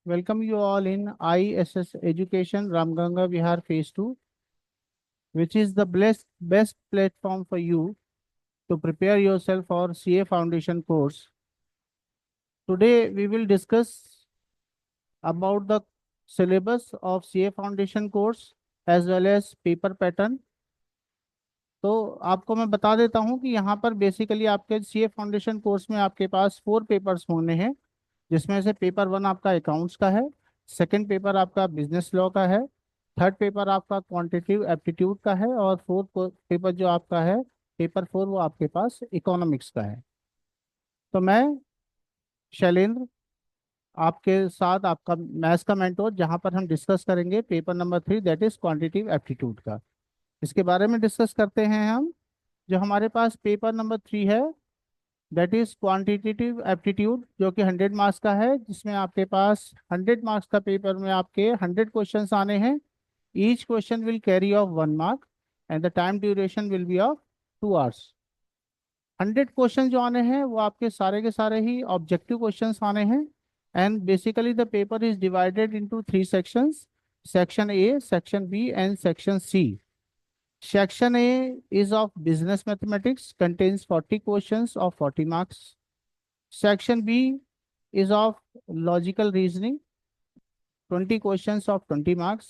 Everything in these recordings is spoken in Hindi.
Welcome you all in ISS Education Ramganga Vihar Phase 2, which is the best platform for you to prepare yourself for CA Foundation course. Today we will discuss about the syllabus of CA Foundation course as well as paper pattern. तो आपको मैं बता देता हूं कि यहाँ पर बेसिकली आपके सीए फाउंडेशन कोर्स में आपके पास 4 पेपर्स होने हैं, जिसमें से पेपर 1 आपका अकाउंट्स का है, सेकंड पेपर आपका बिजनेस लॉ का है, थर्ड पेपर आपका क्वांटिटेटिव एप्टीट्यूड का है और फोर्थ पेपर जो आपका है पेपर 4 वो आपके पास इकोनॉमिक्स का है। तो मैं शैलेंद्र आपके साथ आपका मैथ्स का मेंटोर, जहां पर हम डिस्कस करेंगे paper number 3 that is quantitative aptitude का। इसके बारे में डिस्कस करते हैं हम। जो हमारे पास पेपर नंबर 3 है दैट इज क्वांटिटेटिव एप्टीट्यूड, जो कि 100 मार्क्स का है, जिसमें आपके पास 100 मार्क्स का पेपर में आपके 100 क्वेश्चंस आने हैं। Each question will carry off 1 mark and the time duration will be of 2 hours. 100 question जो आने हैं वो आपके सारे के सारे ही ऑब्जेक्टिव क्वेश्चंस आने हैं। And basically the paper is divided into 3 sections, section A, section B and section C. Section A is of business mathematics, contains 40 questions of 40 marks. Section B is of logical reasoning, 20 questions of 20 marks.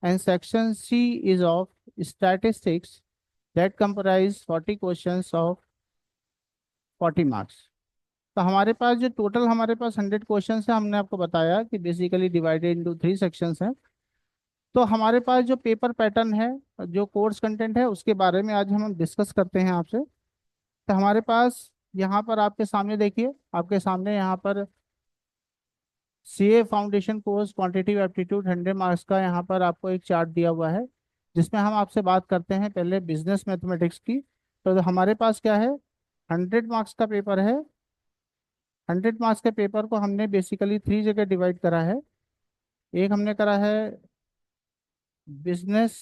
And section C is of statistics that comprise 40 questions of 40 marks. तो हमारे पास जो टोटल हमारे पास 100 क्वेश्चंस है, हमने आपको बताया कि बेसिकली डिवाइडेड इनटू 3 सेक्शंस हैं। तो हमारे पास जो पेपर पैटर्न है, जो कोर्स कंटेंट है, उसके बारे में आज हम डिस्कस करते हैं आपसे। तो हमारे पास यहाँ पर आपके सामने देखिए, आपके सामने यहाँ पर CA foundation course quantitative aptitude 100 marks का यहाँ पर आपको एक चार्ट दिया हुआ है, जिसमें हम आपसे बात करते हैं पहले बिजनेस मैथमेटिक्स की। तो हमारे पास क्या है, 100 मार्क्स का पेपर है। 100 मार्क्स के पेपर को हमने बेसिकली 3 जगह डिवाइड करा है। एक हमने करा है बिजनेस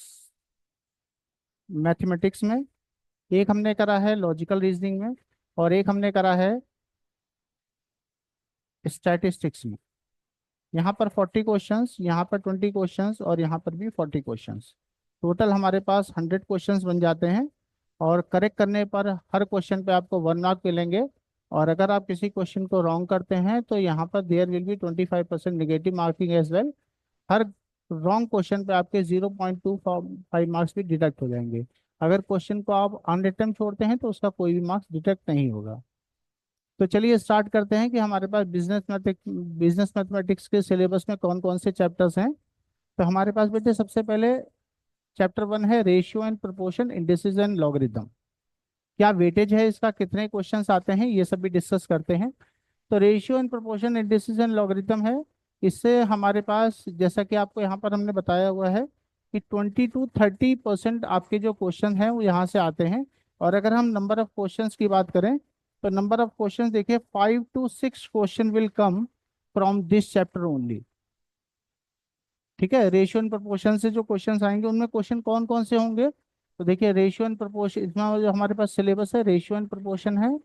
मैथमेटिक्स में, एक हमने करा है लॉजिकल रीजनिंग में, और एक हमने करा है स्टैटिस्टिक्स में। यहाँ पर 40 क्वेश्चंस, यहाँ पर 20 क्वेश्चंस और यहाँ पर भी 40 क्वेश्चंस। टोटल हमारे पास 100 क्वेश्चंस बन जाते हैं। और करेक्ट करने पर हर क्वेश्चन पे आपको 1 मार्क मिलेंगे। और अगर आप किसी क्वेश्चन को रॉन्ग करते हैं तो यहाँ पर there will be 25% negative marking as well. हर रॉन्ग क्वेश्चन पे आपके 0.25 मार्क्स भी डिडक्ट हो जाएंगे। अगर क्वेश्चन को आप अनरिटन छोड़ते हैं तो उसका कोई भी मार्क्स डिडक्ट नहीं होगा। तो चलिए स्टार्ट करते हैं कि हमारे पास बिजनेस मैथमेटिक्स के सिलेबस में कौन कौन से चैप्टर्स हैं। तो हमारे पास बेटे सबसे पहले चैप्टर 1 है ratio and proportion, indices and logarithm. क्या वेटेज है इसका, कितने क्वेश्चंस आते हैं, ये सब भी डिस्कस करते हैं। तो ratio and proportion, indices and logarithm है। इससे हमारे पास जैसा कि आपको यहाँ पर हमने बताया हुआ है कि 20 to 30% आपके जो क्वेश्चन हैं वो यहाँ से आते हैं। और अगर हम नंबर ऑफ क्वेश्चंस की बात करें तो नंबर ऑफ क्वेश्चंस देखिए 5 to 6 question will come from this chapter only. ठीक है, रेशियो एंड प्रोपोर्शन से जो क्वेश्चंस आएंगे उनमें क्वेश्चन कौन कौन से होंगे, तो देखिए रेशियो एंड प्रोपोर्शन, इसमें जो हमारे पास सिलेबस है रेशियो एंड प्रोपोर्शन है,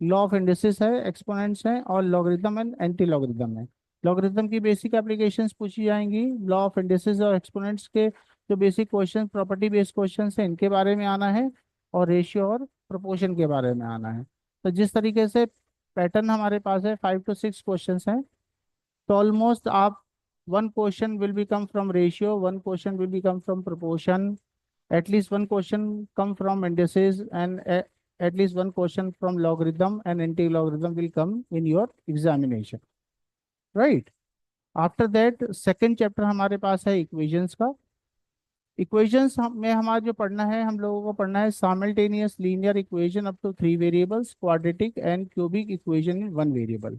लॉ ऑफ इंडिसेस है, एक्सपोनेंट्स है और लॉगरिथम एंड एंटी लॉगरिथम है। लॉगरिथम की बेसिक एप्लीकेशंस पूछी जाएंगी, लॉ ऑफ इंडिसेस और एक्सपोनेंट्स के जो basic question, property based question है, इनके बारे में आना है, और रेशियो और प्रोपोर्शन के बारे में आना है। तो जिस तरीके से पैटर्न हमारे पास है 5 to 6 क्वेश्चन हैं, तो ऑलमोस्ट आप 1 question will be come from ratio, 1 question will be come from proportion, at least 1 question come from indices, and at least 1 question from logarithm and anti-logarithm will come in your examination, right? After that second chapter हमारे पास है इक्वेशंस का। इक्वेशंस में हमारा जो पढ़ना है, हम लोगों को पढ़ना है simultaneous linear equation up to 3 variables, quadratic and cubic equation in 1 variable.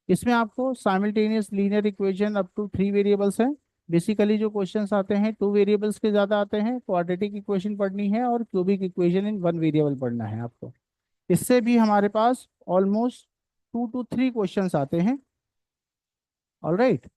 इसमें आपको simultaneous linear equation up to 3 variables हैं। बेसिकली जो क्वेश्चंस आते हैं 2 वेरिएबल्स के ज़्यादा आते हैं, क्वाड्रेटिक इक्वेशन पढ़नी है और क्यूबिक इक्वेशन इन 1 वेरिएबल पढ़ना है आपको। इससे भी हमारे पास ऑलमोस्ट 2 to 3 क्वेश्चंस आते हैं। ऑलराइट,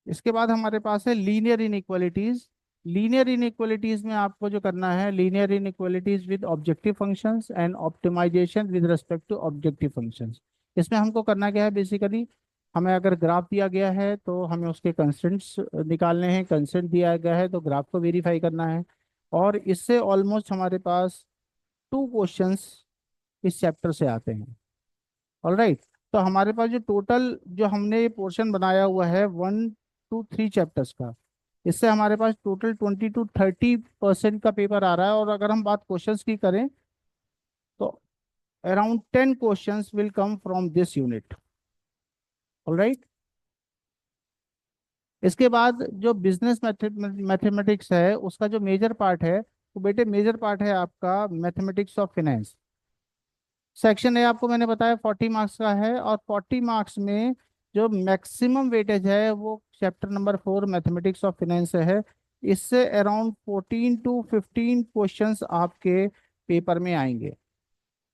इसके बाद हमारे पास है लीनियर इनइक्वालिटीज। लीनियर इनइक्वालिटीज में आपको जो करना है, linear inequalities with objective functions and optimization with respect to objective functions. इसमें हमको करना क्या है, बेसिकली हमें अगर ग्राफ दिया गया है तो हमें उसके कंस्ट्रेंट्स निकालने हैं, कंस्ट्रेंट दिया गया है तो ग्राफ को वेरीफाई करना है। और इससे ऑलमोस्ट हमारे पास 2 क्वेश्चंस इस चैप्टर से आते हैं। ऑलराइट। तो हमारे पास जो टोटल जो हमने ये पोर्शन बनाया हुआ है 1 to 3 चैप्टर्स का, इससे हमारे पास टोटल 20 to 30% का पेपर आ रहा है। और अगर हम बात क्वेश्चंस की करें तो around 10 questions will come from this unit. Alright. इसके बाद जो बिजनेस मैथमेटिक्स है उसका जो मेजर पार्ट है, तो बेटे मेजर पार्ट है आपका mathematics of finance. Section A आपको मैंने बताया 40 मार्क्स का है, और 40 मार्क्स में जो मैक्सिमम वेटेज है वो chapter number 4 mathematics of finance है। इससे अराउंड 14 to 15 क्वेश्चंस आपके पेपर में आएंगे।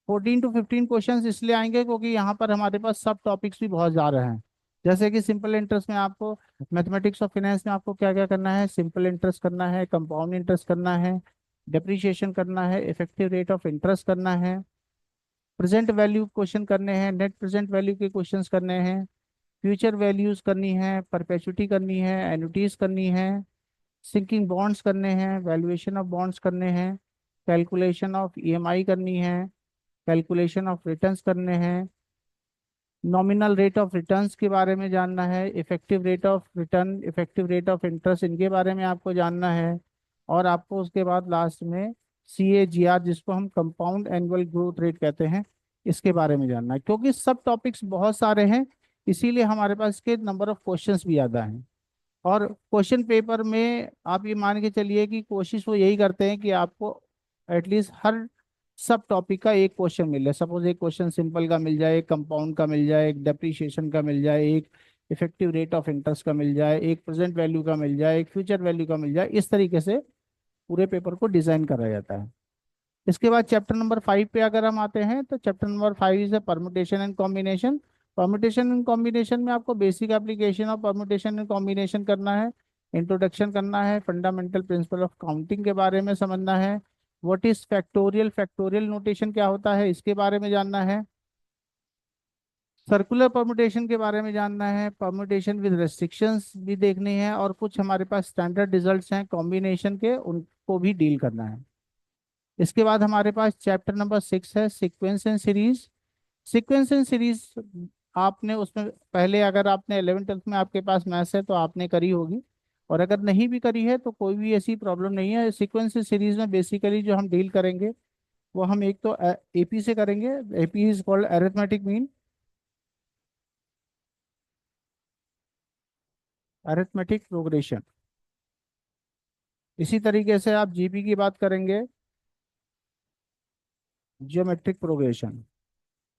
14 to 15 क्वेश्चंस इसलिए आएंगे क्योंकि यहाँ पर हमारे पास सब टॉपिक्स भी बहुत ज़्यादा हैं। जैसे कि सिंपल इंटरेस्ट में आपको, मैथमेटिक्स ऑफ फाइनेंस में आपको क्या क्या करना है, सिंपल इंटरेस्ट करना है, कंपाउंड इंटरेस्ट करना है, डेप्रिसिएशन करना है, इफेक्टिव रेट ऑफ इंटरेस्ट करना है, प्रेजेंट वैल्यू क्वेश्चन करने हैं, नेट प्रेजेंट वैल्यू के क्वेश्चंस करने हैं, फ्यूचर वैल्यूज करनी है, परपेचुटी करनी है, एन्युटीज करनी है, सिंकिंग बॉन्ड्स करने हैं, वैल्यूएशन ऑफ बॉन्ड्स करने हैं, कैलकुलेशन ऑफ ईएमआई करनी है, कैलकुलेशन ऑफ रिटर्न्स करने हैं, नॉमिनल रेट ऑफ रिटर्न्स के बारे में जानना है, effective rate of return, effective rate of interest, इनके बारे में आपको जानना है। और आपको उसके बाद लास्ट में CAGR, जिसको हम कंपाउंड एनुअल ग्रोथ रेट कहते हैं, इसके बारे में जानना है। क्योंकि सब टॉपिक्स बहुत सारे हैं, इसीलिए हमारे पास इसके नंबर ऑफ क्वेश्चंस भी ज़्यादा हैं। और क्वेश्चन पेपर में आप ये मान के चलिए कि कोशिश वो यही करते हैं कि आपको एटलीस्ट हर सब टॉपिक का एक क्वेश्चन मिल जाए। सपोज एक क्वेश्चन सिंपल का मिल जाए, एक कंपाउंड का मिल जाए, एक डेप्रीशिएशन का मिल जाए, एक इफेक्टिव रेट ऑफ इंटरेस्ट का मिल जाए, एक प्रेजेंट वैल्यू का मिल जाए, एक फ्यूचर वैल्यू का मिल जाए। इस तरीके से पूरे पेपर को डिजाइन करा जाता है। इसके बाद चैप्टर नंबर 5 पे अगर हम आते हैं तो chapter number 5 is permutation and combination. Permutation and combination में आपको basic application of permutation and combination करना है, इंट्रोडक्शन करना है, फंडामेंटल प्रिंसिपल ऑफ काउंटिंग के बारे में समझना है, what is factorial, factorial notation क्या होता है इसके बारे में जानना है, सर्कुलर परमुटेशन के बारे में जानना है, परमुटेशन विद रेस्ट्रिक्शंस भी देखनी है, और कुछ हमारे पास स्टैंडर्ड रिजल्ट्स हैं कॉम्बिनेशन के, उनको भी डील करना है। इसके बाद हमारे पास चैप्टर नंबर 6 है sequence and series. Sequence and series आपने उसमें पहले, अगर आपने 11th 12th में आपके पास मैथ्स है तो आपने करी होगी, और अगर नहीं भी करी है तो कोई भी ऐसी प्रॉब्लम नहीं है। सीक्वेंस एंड सीरीज में बेसिकली जो हम डील करेंगे वो हम एक तो AP से करेंगे। AP is called arithmetic mean, arithmetic progression. इसी तरीके से आप GP की बात करेंगे, जियोमेट्रिक प्रोग्रेशन।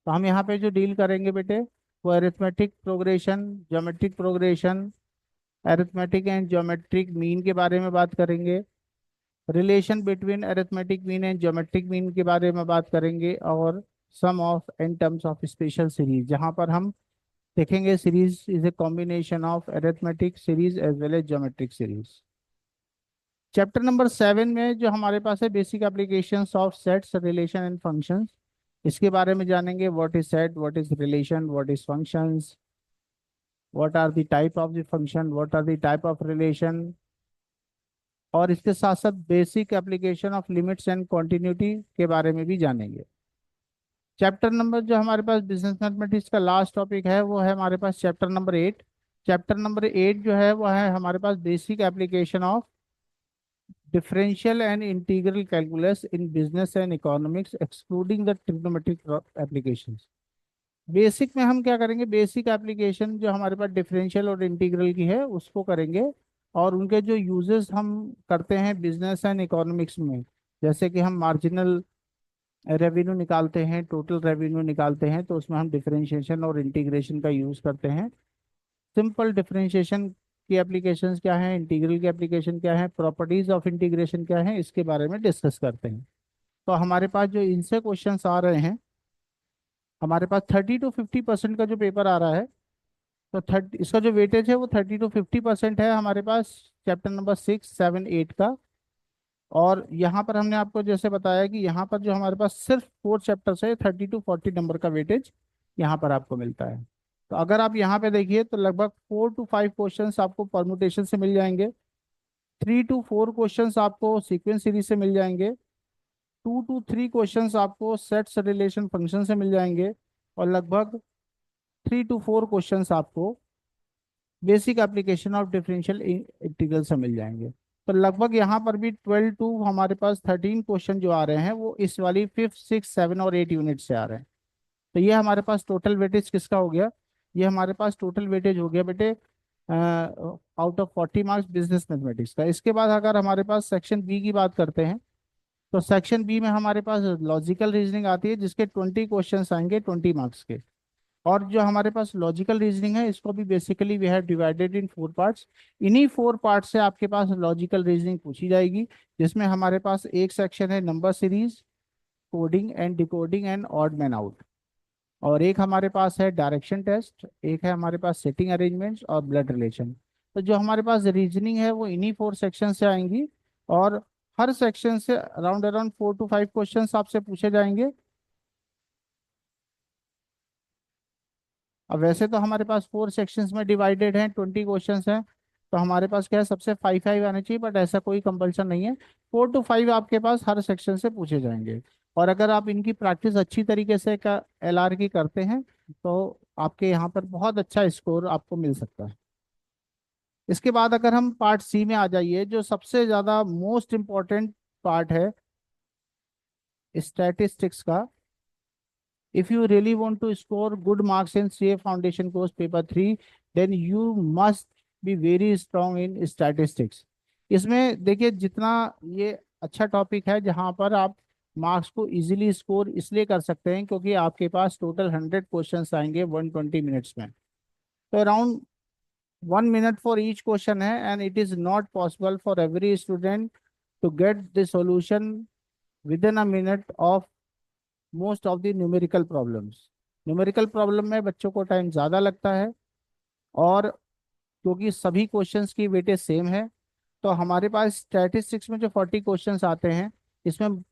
तो हम यहाँ पे जो डील करेंगे बेटे वो arithmetic progression, geometric progression, arithmetic and geometric mean के बारे में बात करेंगे, relation between arithmetic mean and geometric mean के बारे में बात करेंगे, और sum of in terms of special series, जहाँ पर हम देखेंगे series is a combination of arithmetic series as well as geometric series. Chapter number 7 में जो हमारे पास है basic applications of sets, relation and functions, इसके बारे में जानेंगे। What is set, what is relation, what is functions, what are the type of the function, what are the type of relation, और इसके साथ साथ basic application of limits and continuity के बारे में भी जानेंगे। चैप्टर नंबर जो हमारे पास बिजनेस मैथमेटिक्स का लास्ट टॉपिक है वो है हमारे पास चैप्टर नंबर 8। चैप्टर नंबर 8 जो है वो है हमारे पास basic application of differential and integral calculus in business and economics excluding the trigonometric applications. Basic में हम क्या करेंगे, बेसिक एप्लीकेशन जो हमारे पास डिफरेंशियल और इंटीग्रल की है उसको करेंगे, और उनके जो यूजेस हम करते हैं बिजनेस एंड इकोनॉमिक्स में, जैसे कि हम मार्जिनल रेवेन्यू निकालते हैं, टोटल रेवेन्यू निकालते हैं, तो उसमें हम डिफरेंशिएशन और इंटीग्रेशन का यूज करते हैं। सिंपल डिफरेंशिएशन की एप्लीकेशंस क्या है, इंटीग्रल की एप्लीकेशन क्या है, प्रॉपर्टीज ऑफ इंटीग्रेशन क्या है, इसके बारे में डिस्कस करते हैं। तो हमारे पास जो इनसे क्वेश्चंस आ रहे हैं, हमारे पास 30 to 50% का जो पेपर आ रहा है, तो 30 इसका जो वेटेज है वो 30 to 50% है हमारे पास चैप्टर नंबर 6, 7, 8 का। और यहाँ पर हमने आपको जैसे बताया कि यहाँ पर जो हमारे पास सिर्फ 4 चैप्टर्स है, 30 to 40 नंबर का वेटेज यहाँ पर आपको मिलता है। तो अगर आप यहाँ पे देखिए तो लगभग 4 to 5 क्वेश्चंस आपको परमुटेशन से मिल जाएंगे, 3 to 4 क्वेश्चंस आपको सीक्वेंस सीरीज से मिल जाएंगे, 2 to 3 क्वेश्चंस आपको सेट्स रिलेशन फंक्शन से मिल जाएंगे, और लगभग 3 to 4 क्वेश्चंस आपको basic application of differential integral से मिल जाएंगे। तो लगभग यहाँ पर भी 12 to हमारे पास 13 क्वेश्चन जो आ रहे हैं वो इस वाली 5, 6, 7 और 8 यूनिट से आ रहे हैं। तो ये हमारे पास टोटल वेटेज किसका हो गया? ये हमारे पास टोटल वेटेज हो गया बेटे out of 40 marks business mathematics का। इसके बाद अगर हमारे पास सेक्शन बी की बात करते हैं, तो सेक्शन बी में हमारे पास लॉजिकल रीजनिंग आती है जिसके 20 क्वेश्चन आएंगे 20 मार्क्स के। और जो हमारे पास लॉजिकल रीजनिंग है इसको भी basically we have divided in 4 parts. इन्हीं 4 पार्ट्स से आपके पास लॉजिकल रीजनिंग पूछी जाएगी, जिसमें हमारे पास एक सेक्शन है number series, coding and decoding and odd man out, और एक हमारे पास है डायरेक्शन टेस्ट, एक है हमारे पास सेटिंग अरेंजमेंट्स और ब्लड रिलेशन। तो जो हमारे पास रीजनिंग है वो इन्हीं 4 सेक्शन से आएंगी, और हर सेक्शन से अराउंड अराउंड 4 to 5 क्वेश्चन आपसे पूछे जाएंगे। अब वैसे तो हमारे पास 4 सेक्शंस में डिवाइडेड हैं, 20 क्वेश्चंस हैं, तो हमारे पास क्या है सबसे 5 5 आने चाहिए, बट ऐसा कोई कंपल्सन नहीं है। 4 to 5 आपके पास हर सेक्शन से पूछे जाएंगे। और अगर आप इनकी प्रैक्टिस अच्छी तरीके से का एलआर की करते हैं तो आपके यहाँ पर बहुत अच्छा स्कोर आपको मिल सकता है। इसके बाद अगर हम पार्ट सी में आ जाइए, जो सबसे ज़्यादा मोस्ट इम्पॉर्टेंट पार्ट है स्टैटिस्टिक्स का। If you really want to score good marks in CA Foundation Course Paper 3, then you must be very strong in statistics. इसमें देखिए जितना ये अच्छा टॉपिक है जहाँ पर आप मार्क्स को इजीली स्कोर इसलिए कर सकते हैं क्योंकि आपके पास टोटल 100 क्वेश्चंस आएंगे 120 मिनट्स में। तो around 1 minute for each question है, and it is not possible for every student to get the solution within a minute of most of the numerical problems. Numerical problem में बच्चों को टाइम ज़्यादा लगता है, और क्योंकि सभी क्वेश्चंस की वेटेज सेम है, तो हमारे पास स्टैटिस्टिक्स में जो 40 क्वेश्चंस आते हैं इसमें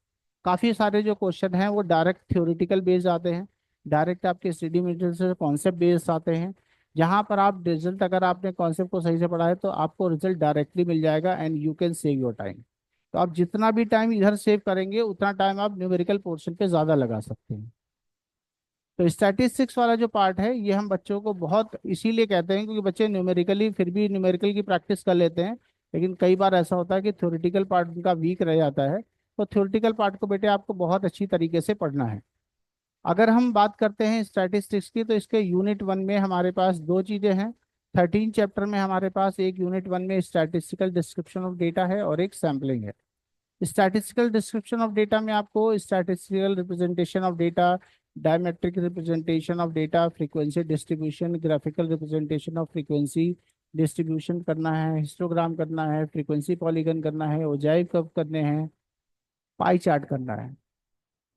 काफ़ी सारे जो क्वेश्चन हैं वो डायरेक्ट थ्योरेटिकल बेस्ड आते हैं, डायरेक्ट आपके स्टडी मटेरियल से कॉन्सेप्ट बेस्ड आते हैं, जहाँ पर आप रिजल्ट अगर आपने कॉन्सेप्ट को सही से पढ़ा है तो आपको रिजल्ट डायरेक्टली मिल जाएगा and you can save your time. तो आप जितना भी टाइम इधर सेव करेंगे उतना टाइम आप न्यूमेरिकल पोर्शन पे ज़्यादा लगा सकते हैं। तो स्टैटिस्टिक्स वाला जो पार्ट है ये हम बच्चों को बहुत इसीलिए कहते हैं क्योंकि बच्चे न्यूमेरिकली फिर भी न्यूमेरिकल की प्रैक्टिस कर लेते हैं, लेकिन कई बार ऐसा होता है कि थ्योरेटिकल पार्ट उनका वीक रह जाता है। तो थ्योरेटिकल पार्ट को बेटे आपको बहुत अच्छी तरीके से पढ़ना है। अगर हम बात करते हैं स्टैटिस्टिक्स की, तो इसके यूनिट 1 में हमारे पास दो चीज़ें हैं। 13 चैप्टर में हमारे पास एक यूनिट 1 में स्टैटिस्टिकल डिस्क्रिप्शन ऑफ डेटा है और एक सैम्पलिंग है। स्टैटिस्टिकल डिस्क्रिप्शन ऑफ डेटा में आपको statistical representation of data, diametric representation of data, frequency distribution, graphical representation of frequency distribution करना है, हिस्टोग्राम करना है, फ्रीक्वेंसी पॉलीगन करना है, ओजाइव कर्व करने हैं, पाई चार्ट करना है,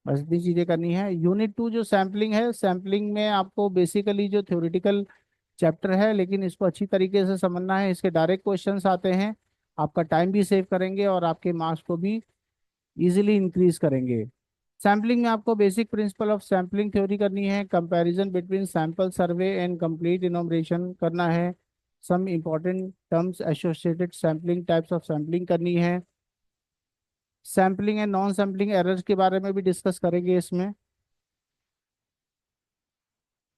बस इतनी चीज़ें करनी है। यूनिट 2 जो सैम्पलिंग है, सैम्पलिंग में आपको बेसिकली जो थ्योरेटिकल चैप्टर है लेकिन इसको अच्छी तरीके से समझना है, इसके डायरेक्ट क्वेश्चंस आते हैं, आपका टाइम भी सेव करेंगे और आपके मार्क्स को भी इजीली इंक्रीज करेंगे। सैम्पलिंग में आपको basic principle of sampling theory करनी है, comparison between sample survey and complete enumeration करना है, some important terms associated sampling, types of sampling करनी है, sampling and non sampling errors के बारे में भी डिस्कस करेंगे इसमें।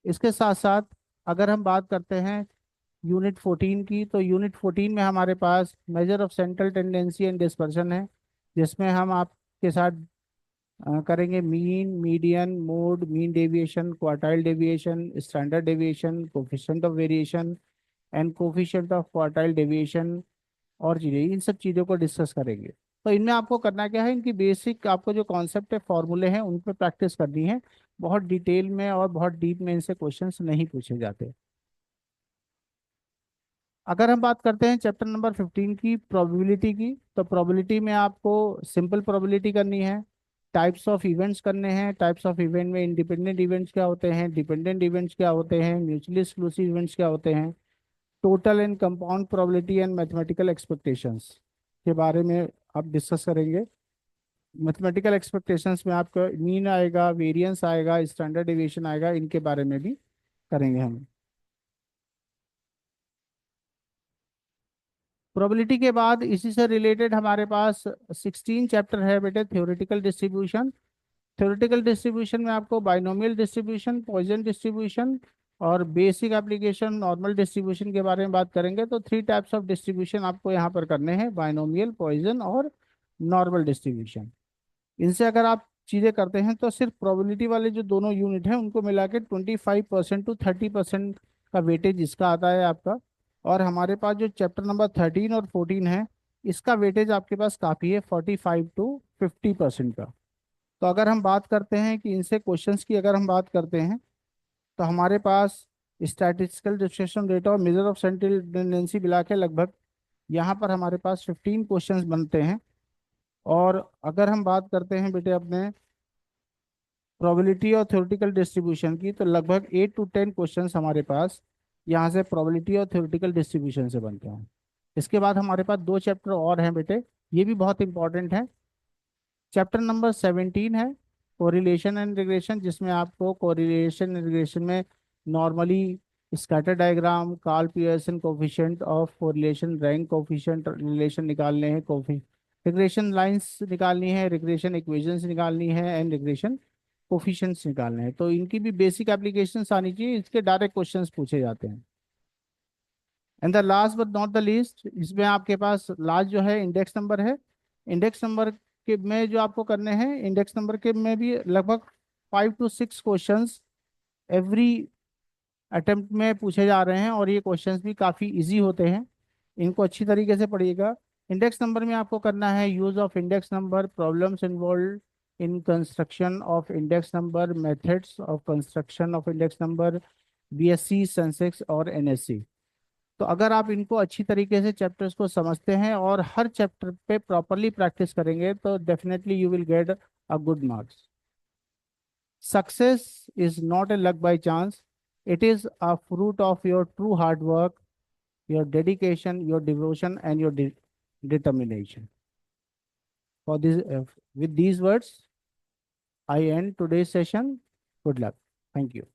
इसके साथ साथ अगर हम बात करते हैं यूनिट 14 की, तो यूनिट 14 में हमारे पास measure of central tendency and dispersion है, जिसमें हम आपके साथ करेंगे mean, median, mode, mean deviation, quartile deviation, standard deviation, coefficient of variation and coefficient of quartile deviation, और चीज़ें इन सब चीज़ों को डिस्कस करेंगे। तो इनमें आपको करना क्या है, इनकी बेसिक आपको जो कॉन्सेप्ट है फॉर्मूले हैं उन पर प्रैक्टिस करनी है। बहुत डिटेल में और बहुत डीप में इनसे क्वेश्चंस नहीं पूछे जाते। अगर हम बात करते हैं चैप्टर नंबर 15 की, प्रोबेबिलिटी की, तो प्रोबेबिलिटी में आपको सिंपल प्रोबेबिलिटी करनी है, टाइप्स ऑफ इवेंट्स करने हैं, टाइप्स ऑफ इवेंट में इंडिपेंडेंट इवेंट्स क्या होते हैं, डिपेंडेंट इवेंट्स क्या होते हैं, म्यूचुअली एक्सक्लूसिव इवेंट्स क्या होते हैं, total and compound probability and mathematical expectations के बारे में आप डिस्कस करेंगे। मैथमेटिकल एक्सपेक्टेशंस में आपका मीन आएगा, वेरिएंस आएगा, स्टैंडर्ड डेविएशन आएगा, इनके बारे में भी करेंगे हम। प्रोबेबिलिटी के बाद इसी से रिलेटेड हमारे पास 16 चैप्टर है बेटे, थ्योरेटिकल डिस्ट्रीब्यूशन। थ्योरेटिकल डिस्ट्रीब्यूशन में आपको बाइनोमियल डिस्ट्रीब्यूशन, पॉइजन डिस्ट्रीब्यूशन और बेसिक एप्लीकेशन नॉर्मल डिस्ट्रीब्यूशन के बारे में बात करेंगे। तो 3 टाइप्स ऑफ डिस्ट्रीब्यूशन आपको यहाँ पर करने हैं, बाइनोमियल, पॉइजन और नॉर्मल डिस्ट्रीब्यूशन। इनसे अगर आप चीज़ें करते हैं तो सिर्फ प्रोबेबिलिटी वाले जो दोनों यूनिट हैं उनको मिला के 25% टू 30% का वेटेज इसका आता है आपका। और हमारे पास जो चैप्टर नंबर 13 और 14 है, इसका वेटेज आपके पास काफ़ी है, 45 टू 50% का। तो अगर हम बात करते हैं कि इनसे क्वेश्चंस की अगर हम बात करते हैं, तो हमारे पास स्टैटिस्टिकल डिस्ट्रीब्यूशन रेट और मेजर ऑफ सेंट्रल टेंडेंसी मिला के लगभग यहाँ पर हमारे पास 15 क्वेश्चंस बनते हैं। और अगर हम बात करते हैं बेटे अपने प्रोबेबिलिटी और थ्योरेटिकल डिस्ट्रीब्यूशन की, तो लगभग 8 टू 10 क्वेश्चंस हमारे पास यहाँ से प्रोबेबिलिटी और थ्योरेटिकल डिस्ट्रीब्यूशन से बनते हैं। इसके बाद हमारे पास 2 चैप्टर और हैं बेटे, ये भी बहुत इंपॉर्टेंट है। चैप्टर नंबर 17 है कोरिलेशन एंड रिग्रेशन, जिसमें आपको कोरिलेशन एंड रिग्रेशन में normally scatter diagram, Karl Pearson coefficient of correlation, rank coefficient relation निकालने हैं, कोफी रिग्रेशन लाइंस निकालनी है, रिग्रेशन इक्वेशंस निकालनी है एंड रिग्रेशन कोफिशिएंट्स निकालने हैं। तो इनकी भी बेसिक एप्लीकेशंस आनी चाहिए, इसके डायरेक्ट क्वेश्चंस पूछे जाते हैं। And the last but not the least, इसमें आपके पास लास्ट जो है इंडेक्स नंबर है। इंडेक्स नंबर के में जो आपको करने हैं, इंडेक्स नंबर के में भी लगभग 5 टू 6 क्वेश्चंस एवरी अटेम्प्ट में पूछे जा रहे हैं, और ये क्वेश्चंस भी काफ़ी इजी होते हैं, इनको अच्छी तरीके से पढ़िएगा। इंडेक्स नंबर में आपको करना है use of index number, problems involve in construction of index number, methods of construction of index number, BSc, Sensex और एनएससी। तो अगर आप इनको अच्छी तरीके से चैप्टर्स को समझते हैं और हर चैप्टर पे प्रॉपरली प्रैक्टिस करेंगे, तो definitely you will get a good marks. Success is not a luck by chance, it is a fruit of your true hard work, your dedication, your devotion, and your determination. For this, with these words, I end today's session. Good luck. Thank you.